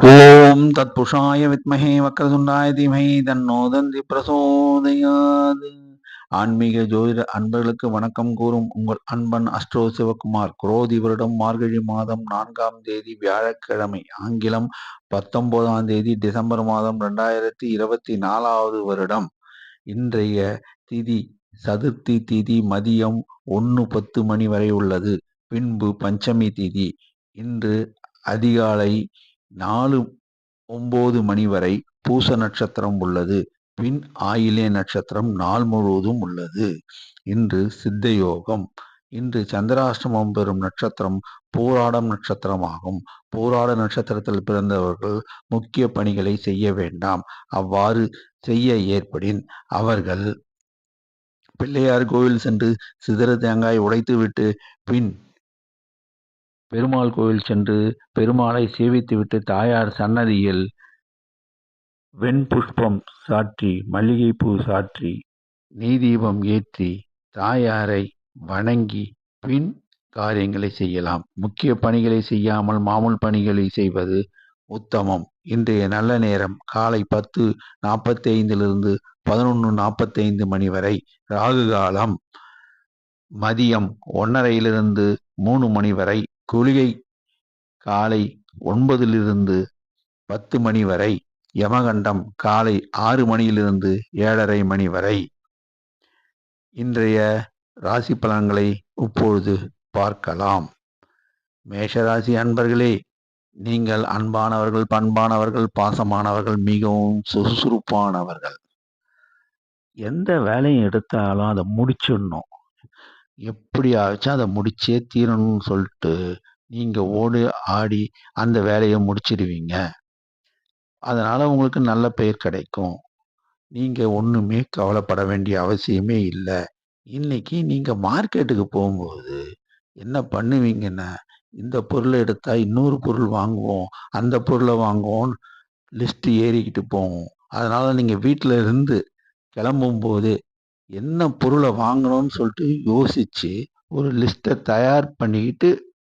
ஓம் தத்புருஷாய வித்மஹே வக்ரதுண்டாய தீமஹி தன்னோ தந்தி பிரசோதயாது. ஆன்மீக ஜோதிட அன்பர்களுக்கு வணக்கம் கூறும் உங்கள் அன்பன் அஸ்ட்ரோ சிவகுமார். குரோதி வருடம் மார்கழி மாதம் 4ஆம் தேதி வியாழக்கிழமை, ஆங்கிலம் 19ஆம் தேதி டிசம்பர் மாதம் 2024வது வருடம். இன்றைய திதி சதுர்த்தி திதி மதியம் 1:10 மணி வரை உள்ளது. பின்பு பஞ்சமி திதி. இன்று அதிகாலை 4:09 மணி வரை பூச நட்சத்திரம் உள்ளது. பின் ஆயிலே நட்சத்திரம் நாள் முழுவதும் உள்ளது. இன்று சித்த யோகம். இன்று சந்திராஷ்டமம் பெறும் நட்சத்திரம் பூராடம் நட்சத்திரமாகும். பூராட நட்சத்திரத்தில் பிறந்தவர்கள் முக்கிய பணிகளை செய்ய வேண்டாம். அவ்வாறு செய்ய ஏற்படின் அவர்கள் பிள்ளையார் கோவில் சென்று சிதற தேங்காய் உடைத்துவிட்டு பின் பெருமாள் கோவில் சென்று பெருமாளை சேவித்துவிட்டு தாயார் சன்னதியில் வெண்புஷ்பம் சாற்றி, மல்லிகைப்பூ சாற்றி, நெய் தீபம் ஏற்றி தாயாரை வணங்கி பின் காரியங்களை செய்யலாம். முக்கிய பணிகளை செய்யாமல் மாமூல் பணிகளை செய்வது உத்தமம். இன்றைய நல்ல நேரம் காலை 10:45 11:45 மணி வரை. ராகு காலம் மதியம் 1:30 3 மணி வரை. குளிகை காலை 9 10 மணி வரை. யமகண்டம் காலை 6 மணியிலிருந்து 7:30 மணி வரை. இன்றைய ராசி பலன்களை இப்பொழுது பார்க்கலாம். மேஷராசி அன்பர்களே, நீங்கள் அன்பானவர்கள், பண்பானவர்கள், பாசமானவர்கள், மிகவும் சுறுசுறுப்பானவர்கள். எந்த வேலையும் எடுத்தாலும் அதை முடிச்சிடணும், எப்படியாச்சும் அதை முடிச்சே தீரணும்னு சொல்லிட்டு நீங்க ஓடி ஆடி அந்த வேலையை முடிச்சிடுவீங்க. அதனால உங்களுக்கு நல்ல பெயர் கிடைக்கும். நீங்க ஒண்ணுமே கவலைப்பட வேண்டிய அவசியமே இல்லை. இன்னைக்கு நீங்க மார்க்கெட்டுக்கு போகும்போது என்ன பண்ணுவீங்கன்னா, இந்த பொருளை எடுத்தா இன்னொரு பொருள் வாங்குவோம், அந்த பொருளை வாங்குவோம், லிஸ்ட் ஏறிக்கிட்டு போவோம். அதனால நீங்க வீட்டில இருந்து கிளம்பும்போது என்ன பொருளை வாங்கணும்னு சொல்லிட்டு யோசிச்சு ஒரு லிஸ்ட்டை தயார் பண்ணிக்கிட்டு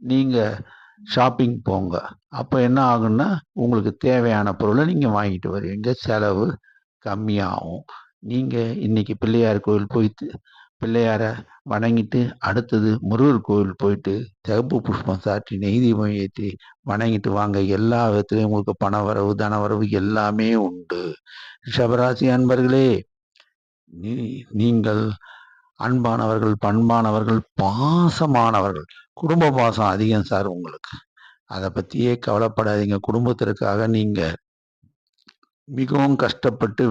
நீங்க ஷாப்பிங் போங்க. அப்போ என்ன ஆகும்னா, உங்களுக்கு தேவையான பொருளை நீங்க வாங்கிட்டு வருவீங்க. செலவு கம்மியாகும். நீங்க இன்னைக்கு பிள்ளையார் கோவில் போயிட்டு பிள்ளையாரை வணங்கிட்டு அடுத்தது முருகர் கோவில் போயிட்டு சிகப்பு புஷ்பம் சாற்றி நெய் தீபம் ஏற்றி வணங்கிட்டு வாங்க. எல்லா விதத்திலையும் உங்களுக்கு பண வரவு தனவரவு எல்லாமே உண்டு. ரிஷபராசி அன்பர்களே, நீங்கள் அன்பானவர்கள், பண்பானவர்கள், பாசமானவர்கள். குடும்ப பாசம் அதிகம் சார் உங்களுக்கு. அதை பற்றியே கவலைப்படாதீங்க. குடும்பத்திற்காக நீங்க மிகவும் கஷ்டப்பட்டு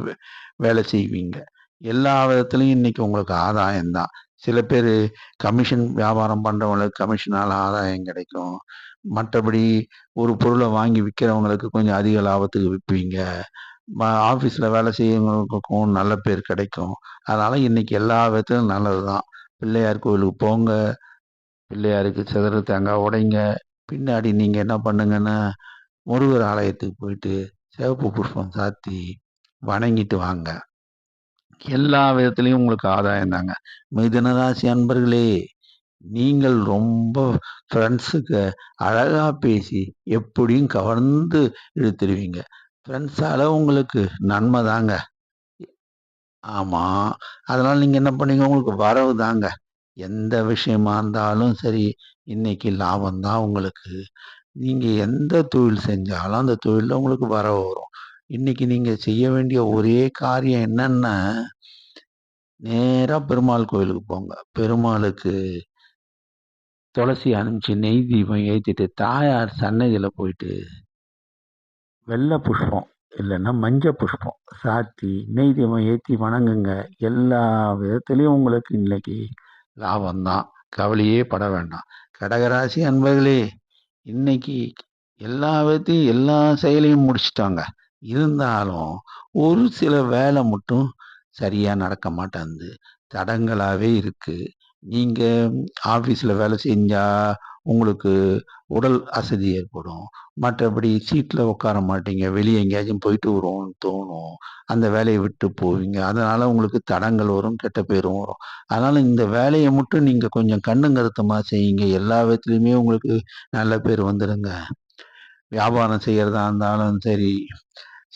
வேலை செய்வீங்க. எல்லா விதத்துலையும் இன்னைக்கு உங்களுக்கு ஆதாயம்தான். சில பேர் கமிஷன் வியாபாரம் பண்ணுறவங்களுக்கு கமிஷனால் ஆதாயம் கிடைக்கும். மற்றபடி ஒரு பொருளை வாங்கி விற்கிறவங்களுக்கு கொஞ்சம் அதிக லாபத்துக்கு விற்பீங்க. ஆஃபீஸில் வேலை செய்யறவங்களுக்கும் நல்ல பேர் கிடைக்கும். அதனால் இன்னைக்கு எல்லா விதத்திலும் நல்லது தான். பிள்ளையார் கோவிலுக்கு போங்க, பிள்ளையாருக்கு சிதற தேங்காய் உடைங்க. பின்னாடி நீங்கள் என்ன பண்ணுங்கன்னா, முருகர் ஆலயத்துக்கு போயிட்டு சிவப்பு புஷ்பம் சாத்தி வணங்கிட்டு வாங்க. எல்லா விதத்திலையும் உங்களுக்கு ஆதாயம் தாங்க. மிதுன ராசி அன்பர்களே, நீங்கள் ரொம்ப ஃப்ரெண்ட்ஸுக்கு அழகா பேசி எப்படியும் கவர்ந்து இழுத்துருவீங்க. ஃப்ரெண்ட்ஸால உங்களுக்கு நன்மை தாங்க. ஆமா. அதனால நீங்க என்ன பண்ணீங்க, உங்களுக்கு வரவு தாங்க. எந்த விஷயமா இருந்தாலும் சரி, இன்னைக்கு லாபம் தான் உங்களுக்கு. நீங்க எந்த தொழில் செஞ்சாலும் அந்த தொழில்ல உங்களுக்கு வரவு வரும். இன்னைக்கு நீங்க செய்ய வேண்டிய ஒரே காரியம் என்னன்னா, நேரா பெருமாள் கோயிலுக்கு போங்க. பெருமாளுக்கு துளசி அனுப்பிச்சு நெய் தீபம் ஏத்திட்டு தாயார் சன்னதியில போயிட்டு வெள்ளை புஷ்பம் இல்லைன்னா மஞ்சள் புஷ்பம் சாத்தி நெய் தீபம் ஏற்றி வணங்குங்க. எல்லா விதத்துலையும் உங்களுக்கு இன்னைக்கு லாபம்தான். கவலையே பட வேண்டாம். கடகராசி அன்பர்களே, இன்னைக்கு எல்லா விதத்தையும் எல்லா செயலையும் முடிச்சிட்டாங்க. இருந்தாலும் ஒரு சில வேலை மட்டும் சரியா நடக்க மாட்டேங்குது. தடங்களாவே இருக்கு. நீங்க ஆஃபீஸில் வேலை செஞ்சா உங்களுக்கு உடல் அசதி ஏற்படும். மற்றபடி சீட்டில் உட்கார மாட்டீங்க. வெளியே எங்கேயாச்சும் போயிட்டு வருவோம்னு தோணும். அந்த வேலையை விட்டு போவீங்க. அதனால உங்களுக்கு தடங்கள் வரும், கெட்ட பேரும் வரும். அதனால இந்த வேலையை மட்டும் நீங்க கொஞ்சம் கண்ணும் கருத்துமா செய்யுங்க. எல்லா விதத்துலையுமே உங்களுக்கு நல்ல பேர் வந்துடுங்க. வியாபாரம் செய்யறதா இருந்தாலும் சரி,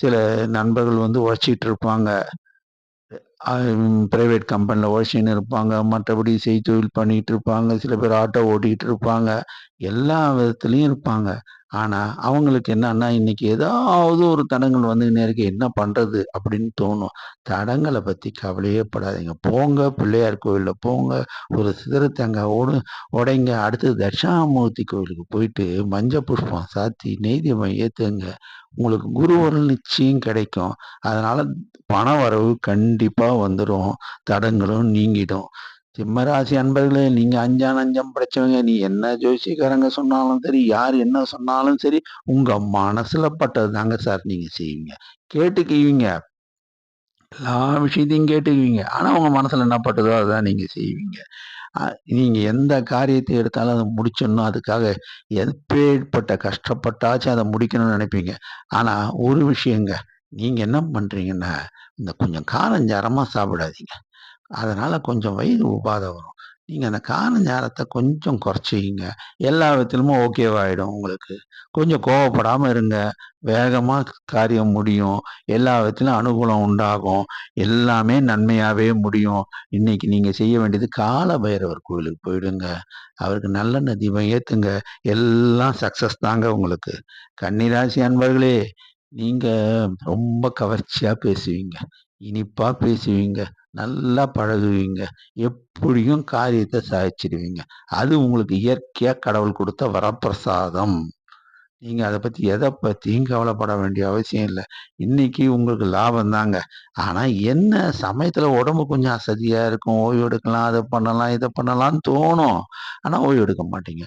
சில நண்பர்கள் வந்து உழைச்சிட்டு இருப்பாங்க. பிரைவேட் கம்பெனில உழைச்சின்னு இருப்பாங்க. மற்றபடி செய்தொழில் பண்ணிட்டு இருப்பாங்க. சில பேர் ஆட்டோ ஓட்டிட்டு இருப்பாங்க. எல்லா விதத்திலயும் இருப்பாங்க. ஆனா, அவங்களுக்கு என்னன்னா, இன்னைக்கு ஏதாவது ஒரு தடங்கல் வந்துகின்னே இருக்கு. என்ன பண்றது? அப்படின்னு தோணும். தடங்கள பத்தி கவலையே படாதீங்க. போங்க பிள்ளையார் கோவில்ல போங்க. ஒரு சிதறு தேங்காய் உடைங்க. அடுத்தது தட்சிணாமூர்த்தி கோவிலுக்கு போயிட்டு மஞ்ச புஷ்பம் சாத்தி நெய் தீபம் ஏத்துங்க. உங்களுக்கு குரு அருள் நிச்சயம் கிடைக்கும். அதனால பண வரவு கண்டிப்பா வந்துரும். தடங்களும் நீங்கிடும். சிம்மராசி அன்பர்களே, நீங்க அஞ்சான் அஞ்சம் படைச்சவங்க. நீ என்ன ஜோசியக்காரங்க சொன்னாலும் சரி, யார் என்ன சொன்னாலும் சரி, உங்க மனசுல பட்டது தாங்க சார் நீங்க செய்வீங்க. கேட்டுக்குவீங்க. எல்லா விஷயத்தையும் கேட்டுக்குவீங்க. ஆனா உங்க மனசுல என்ன பட்டதோ அதுதான் நீங்க செய்வீங்க. அ நீங்க எந்த காரியத்தை எடுத்தாலும் அத முடிச்சிடணும். அதுக்காக எப்பேர்ப்பட்ட கஷ்டப்பட்டாச்சும் அத முடிக்கணும்னு நினைப்பீங்க. ஆனா ஒரு விஷயங்க, நீங்க என்ன பண்றீங்கன்னா, இந்த கொஞ்சம் காரஞ்சாரமா சாப்பிடாதீங்க. அதனால கொஞ்சம் வயிறு உபாதை வரும். நீங்க அந்த கால நேரத்த கொஞ்சம் குறைச்சிக்கிங்க. எல்லா விதத்திலுமே ஓகேவாயிடும் உங்களுக்கு. கொஞ்சம் கோவப்படாம இருங்க. வேகமா காரியம் முடியும். எல்லா விதத்திலும் அனுகூலம் உண்டாகும். எல்லாமே நன்மையாவே முடியும். இன்னைக்கு நீங்க செய்ய வேண்டியது கால பைரவர் கோயிலுக்கு போயிடுங்க. அவருக்கு நல்லெண்ணெய் தீபம் ஏத்துங்க. எல்லாம் சக்சஸ் தாங்க உங்களுக்கு. கன்னிராசி அன்பர்களே, நீங்க ரொம்ப கவர்ச்சியா பேசுவீங்க. இனிப்பா பேசுவீங்க. நல்லா பழகுவீங்க. எப்படியும் காரியத்த சாதிச்சிடுவீங்க. அது உங்களுக்கு இயற்கையா கடவுள் குடுத்த வரப்பிரசாதம். நீங்க அத பத்தி எத பத்தியும் கவலைப்பட வேண்டிய அவசியம் இல்ல. இன்னைக்கு உங்களுக்கு லாபம் தாங்க. ஆனா என்ன சமயத்துல உடம்பு கொஞ்சம் அசதியா இருக்கும். ஓய்வு எடுக்கலாம், அத பண்ணலாம், இத பண்ணலாம்னு தோணும். ஆனா ஓய்வு எடுக்க மாட்டீங்க.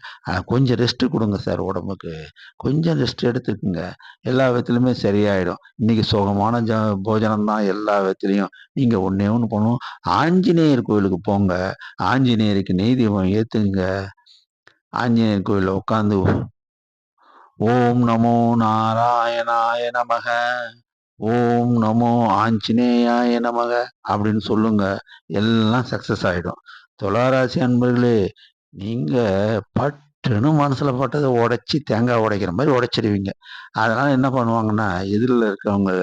கொஞ்சம் ரெஸ்ட் குடுங்க சார் உடம்புக்கு. கொஞ்சம் ரெஸ்ட் எடுத்துக்குங்க. எல்லா விதத்திலுமே சரியாயிடும். இன்னைக்கு சுகமான போஜனம் தான் எல்லா விதத்திலயும். நீங்க ஒண்ணே ஒண்ணு பண்ணணும். ஆஞ்சநேயர் கோயிலுக்கு போங்க. ஆஞ்சநேயருக்கு நெய் தீபம் ஏத்துங்க. ஆஞ்சநேயர் கோயில்ல உட்கார்ந்து ஓம் நமோ நாராயணாய நமக. ஓம் நமோ ஆஞ்சநேயாய நமக அப்படின்னு சொல்லுங்க. எல்லாம் சக்சஸ் ஆயிடும். துளாராசி அன்பர்களே, நீங்க பட்டுன்னு மனசுல பட்டத உடைச்சு தேங்காய் உடைக்கிற மாதிரி உடைச்சிருவீங்க. அதனால என்ன பண்ணுவாங்கன்னா, எதிரில இருக்கிறவங்க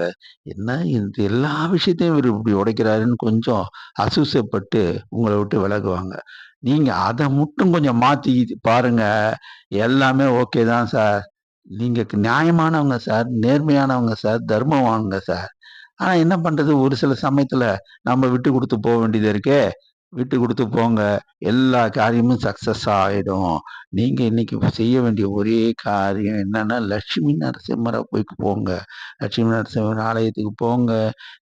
என்ன இது எல்லா விஷயத்தையும் இவரு இப்படி உடைக்கிறாருன்னு கொஞ்சம் அசூசைப்பட்டு உங்கள விட்டு விலகுவாங்க. நீங்க அத மட்டும் கொஞ்சம் மாத்தி பாருங்க. எல்லாமே ஓகே தான் சார். நீங்க நியாயமானவங்க சார், நேர்மையானவங்க சார், தர்மவான்ங்க சார். ஆனா என்ன பண்றது? ஒரு சில சமயத்துல நம்ம விட்டு குடுத்து போ வேண்டியது இருக்கே. விட்டு குடுத்து போங்க. எல்லா காரியமும் சக்சஸ் ஆயிடும். நீங்க இன்னைக்கு செய்ய வேண்டிய ஒரே காரியம் என்னன்னா, லட்சுமி நரசிம்மர போய் போங்க. லட்சுமி நரசிம்மர் ஆலயத்துக்கு போங்க.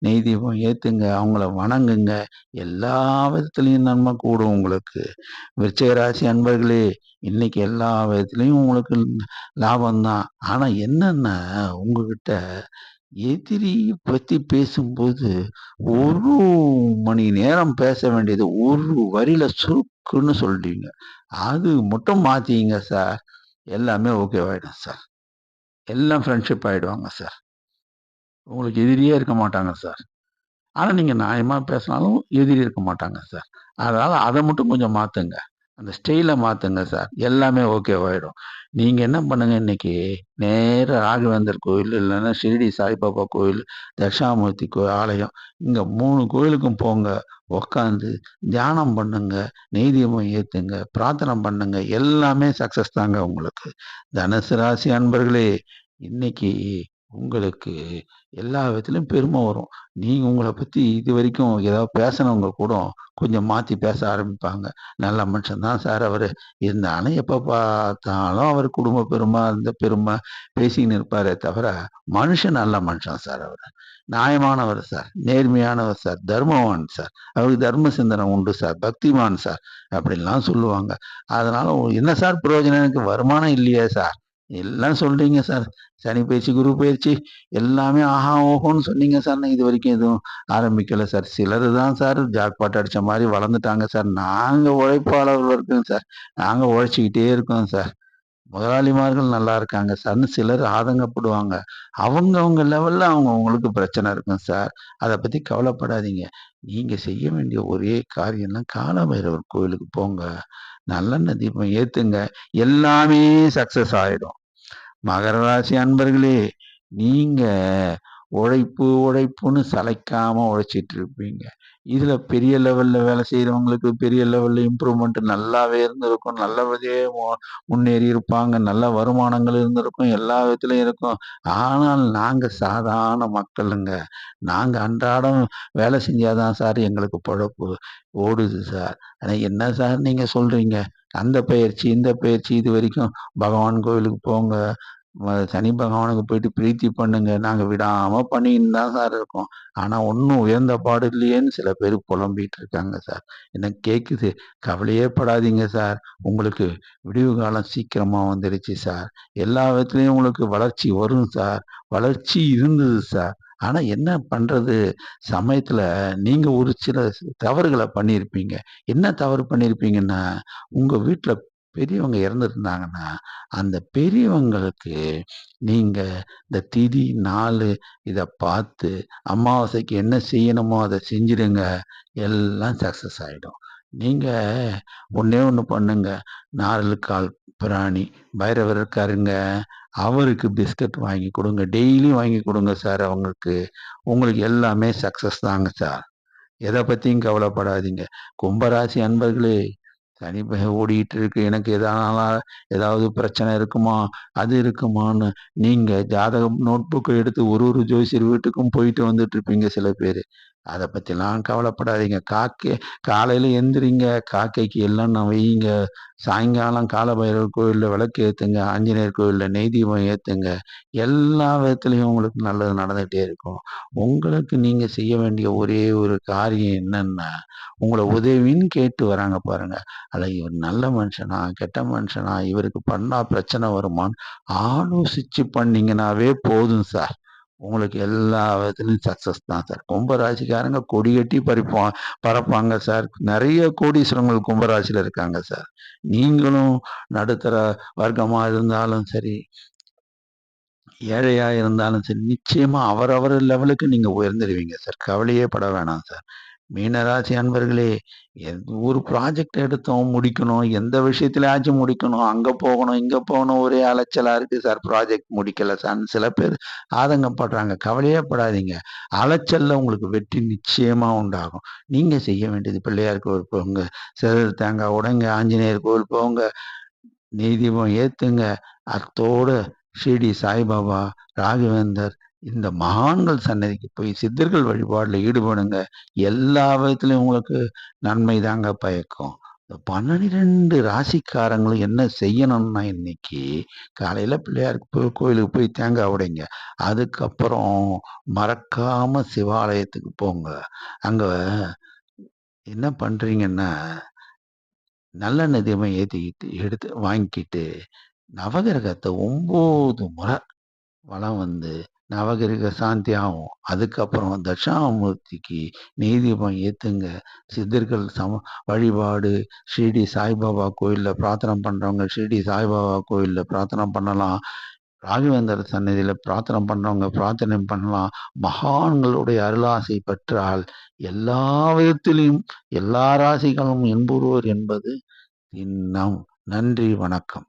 நெய் தீபம் ஏத்துங்க. அவங்கள வணங்குங்க. எல்லா விதத்திலயும் நன்மை கூடும் உங்களுக்கு. விருச்சிக ராசி அன்பர்களே, இன்னைக்கு எல்லா விதத்திலயும் உங்களுக்கு லாபம் தான். ஆனா என்னன்னா, உங்ககிட்ட எதிரிய பத்தி பேசும்போது, 1 மணி நேரம் பேச வேண்டியது ஒரு வரியில சுருக்குன்னு சொல்லிடுவீங்க. அது மட்டும் மாத்திக்கங்க சார். எல்லாமே ஓகேவாயிடும் சார். எல்லாம் ஃப்ரெண்ட்ஷிப் ஆயிடுவாங்க சார். உங்களுக்கு எதிரியே இருக்க மாட்டாங்க சார். ஆனா நீங்க நியாயமா பேசினாலும் எதிரி இருக்க மாட்டாங்க சார். அதனால அத மட்டும் கொஞ்சம் மாத்துங்க. அந்த ஸ்டைல மாத்துங்க சார். எல்லாமே ஓகேவாயிடும். நீங்க என்ன பண்ணுங்க இன்னைக்கு, நேரா ராகவேந்தர் கோயில், இல்லன்னா ஷிரடி சாய்பாபா கோயில், தட்சிணாமூர்த்தி ஆலயம், இங்க 3 கோயிலுக்கும் போங்க. உட்காந்து தியானம் பண்ணுங்க. நெய் தீபம் ஏத்துங்க. பிரார்த்தனை பண்ணுங்க. எல்லாமே சக்சஸ் தாங்க உங்களுக்கு. தனுசு ராசி அன்பர்களே, இன்னைக்கு உங்களுக்கு எல்லா விதத்திலும் பெருமை வரும். நீங்க உங்கள பத்தி இதுவரைக்கும் ஏதாவது பேசினவங்க கூட கொஞ்சம் மாத்தி பேச ஆரம்பிப்பாங்க. நல்ல மனுஷன் தான் சார் அவரு. இருந்தாலும் எப்ப பார்த்தாலும் அவர் குடும்ப பெருமை, அந்த பெருமை பேசிக்கின்னு இருப்பாரே தவிர, மனுஷன் நல்ல மனுஷன் சார் அவரு. நியாயமானவர் சார், நேர்மையானவர் சார், தர்மவான் சார். அவருக்கு தர்ம சிந்தனை உண்டு சார், பக்திமான் சார் அப்படின்லாம் சொல்லுவாங்க. அதனால என்ன சார் பிரயோஜனம்? எனக்கு வருமானம் இல்லையே சார். எல்லாம் சொல்றீங்க சார். சனி பயிற்சி, குரு பயிற்சி எல்லாமே ஆஹா, ஓஹோன்னு சொன்னீங்க சார். நான் இதுவரைக்கும் எதுவும் ஆரம்பிக்கல சார். சிலரு தான் சார் ஜாக்பாட் அடிச்ச மாரி வளர்ந்துட்டாங்க சார். நாங்க உழைப்பாளர்கள் இருக்கோங்க சார். நாங்க உழைச்சுக்கிட்டே இருக்கோம் சார். முதலாளிமார்கள் நல்லா இருக்காங்க சார்ன்னு சிலர் ஆதங்கப்படுவாங்க. அவங்கவங்க லெவல்ல அவங்கவங்களுக்கு பிரச்சனை இருக்கும் சார். அத பத்தி கவலைப்படாதீங்க. நீங்க செய்ய வேண்டிய ஒரே காரியம்னா, கால பைரவர் கோயிலுக்கு போங்க. நல்லெண்ணெய் தீபம் ஏத்துங்க. எல்லாமே சக்சஸ் ஆயிடும். மகர ராசி அன்பர்களே, நீங்க உழைப்பு உழைப்புன்னு சளைக்காம உழைச்சிட்டு இருப்பீங்க. இதுல பெரிய லெவல்ல வேலை செய்யறவங்களுக்கு பெரிய லெவல்ல இம்ப்ரூவ்மெண்ட் நல்லாவே இருந்திருக்கும். நல்லபடியே முன்னேறி இருப்பாங்க. நல்ல வருமானங்கள் இருந்திருக்கும். எல்லா விதத்திலயும் இருக்கும். ஆனால் நாங்க சாதாரண மக்களுங்க. நாங்க அன்றாடம் வேலை செஞ்சாதான் சார் எங்களுக்கு பொழப்பு ஓடுது சார். ஆனா என்ன சார் நீங்க சொல்றீங்க? அந்த பயிற்சி, இந்த பயிற்சி இதுவரைக்கும் பகவான் கோவிலுக்கு போங்க. சனி பகவானுக்கு போயிட்டு பிரீத்தி பண்ணுங்க. நாங்க விடாம பண்ணின்னு தான் சார் இருக்கோம். ஆனா ஒண்ணும் உயர்ந்த பாடு இல்லையேன்னு சில பேர் புலம்பிட்டு இருக்காங்க சார். எனக்கு கேக்குது. கவலையே படாதீங்க சார். உங்களுக்கு விடிவு காலம் சீக்கிரமா வந்துடுச்சு சார். எல்லா விதத்துலயும் உங்களுக்கு வளர்ச்சி வரும் சார். வளர்ச்சி இருந்தது சார். ஆனா என்ன பண்றது? சமயத்துல நீங்க ஒரு சில தவறுகள பண்ணியிருப்பீங்க. என்ன தவறு பண்ணியிருப்பீங்கன்னா, உங்க வீட்ல பெரியவங்க இறந்திருந்தாங்கன்னா, அந்த பெரியவங்களுக்கு நீங்க இந்த திதி, நாளு இத பார்த்து அமாவாசைக்கு என்ன செய்யணுமோ அத செஞ்சுடுங்க. எல்லாம் சக்சஸ் ஆயிடும். நீங்க ஒண்ணே ஒண்ணு பண்ணுங்க. 4 கால் பிராணி பைரவர் இருக்காருங்க. அவருக்கு பிஸ்கட் வாங்கி குடுங்க. டெய்லியும் வாங்கி குடுங்க சார் அவங்களுக்கு. உங்களுக்கு எல்லாமே சக்சஸ் தாங்க சார். எத பத்தியும் கவலைப்படாதீங்க. கும்பராசி அன்பர்களே, சனி ஓடிட்டு இருக்கு. எனக்கு ஏதாவது பிரச்சனை இருக்குமா? அது இருக்குமான்னு நீங்க ஜாதகம் நோட்புக் எடுத்து ஒரு ஜோசியர் வீட்டுக்கும் போயிட்டு வந்துட்டு இருப்பீங்க சில பேரு. அத பத்திலாம் கவலைப்படாதீங்க. காலையில எந்திரிங்க. காக்கைக்கு எள்ளெண்ணெய் வையுங்க. சாயங்காலம் காலபைரவர் கோயில்ல விளக்கு ஏத்துங்க. ஆஞ்சநேயர் கோயில்ல நெய் தீபம் ஏத்துங்க. எல்லா விதத்துலயும் உங்களுக்கு நல்லது நடந்துட்டே இருக்கும். உங்களுக்கு நீங்க செய்ய வேண்டிய ஒரே ஒரு காரியம் என்னன்னா, உங்கள உதவின்னு கேட்டு வராங்க பாருங்க. அட இவர் நல்ல மனுஷனா? கெட்ட மனுஷனா? இவருக்கு பண்ணா பிரச்சனை வருமான்னு ஆலோசிச்சு பண்ணீங்கன்னாவே போதும் சார். உங்களுக்கு எல்லா விதத்துலயும் சக்சஸ் தான் சார். கும்ப ராசிக்காரங்க கொடி கட்டி பறப்பாங்க சார். நெறைய கோடீஸ்வரங்கள் கும்ப ராசியில இருக்காங்க சார். நீங்களும் நடுத்தர வர்க்கமா இருந்தாலும் சரி, ஏழையா இருந்தாலும் சரி, நிச்சயமா அவரவர் லெவலுக்கு நீங்க உயர்ந்துருவீங்க சார். கவலையே பட வேணாம் சார். மீனராசி அன்பர்களே, ஒரு ப்ராஜெக்ட் எடுத்தோம், முடிக்கணும். எந்த விஷயத்திலயாச்சும் முடிக்கணும். அங்க போகணும், இங்க போகணும். ஒரே அலைச்சலா இருக்கு சார். ப்ராஜெக்ட் முடிக்கல சார்ன்னு சில பேர் ஆதங்கப்படுறாங்க. கவலையே படாதீங்க. அலைச்சல்ல உங்களுக்கு வெற்றி நிச்சயமா உண்டாகும். நீங்க செய்ய வேண்டியது பிள்ளையார் கோவில் போங்க, சிதறு தேங்காய் உடைங்க, ஆஞ்சநேயர் கோவில் போங்க, நெய் தீபம் ஏத்துங்க. அத்தோட ஷிரடி சாய்பாபா, ராகவேந்தர் இந்த மகான்கள் சன்னதிக்கு போய் சித்தர்கள் வழிபாடுல ஈடுபடுங்க. எல்லா விதத்திலயும் உங்களுக்கு நன்மை தாங்க பயக்கும். இந்த 12 ராசிக்காரங்களும் என்ன செய்யணும்னா இன்னைக்கு காலையில பிள்ளையார் கோயிலுக்கு போய் தேங்காய் உடைங்க. அதுக்கப்புறம் மறக்காம சிவாலயத்துக்கு போங்க. அங்க என்ன பண்றீங்கன்னா, நல்லெண்ணெய் தீபம் எடுத்து வாங்கிக்கிட்டு நவகிரகத்த 9 முறை வலம் வந்து நவகிரக சாந்தி ஆகும். அதுக்கப்புறம் தட்சிணாமூர்த்திக்கு நெய் தீபம் ஏத்துங்க. சித்தர்கள் வழிபாடு ஷிரடி சாய்பாபா கோயில்ல பிரார்த்தனை பண்றவங்க ஷிரடி சாய்பாபா கோயில்ல பிரார்த்தனை பண்ணலாம். ராகவேந்தர் சன்னதியில பிரார்த்தனை பண்றவங்க பிரார்த்தனை பண்ணலாம். மகான்களுடைய அருளாசை பெற்றால் எல்லா விதத்திலும் எல்லா ராசிகளும் இன்புறுவர் என்பது திண்ணம். நன்றி, வணக்கம்.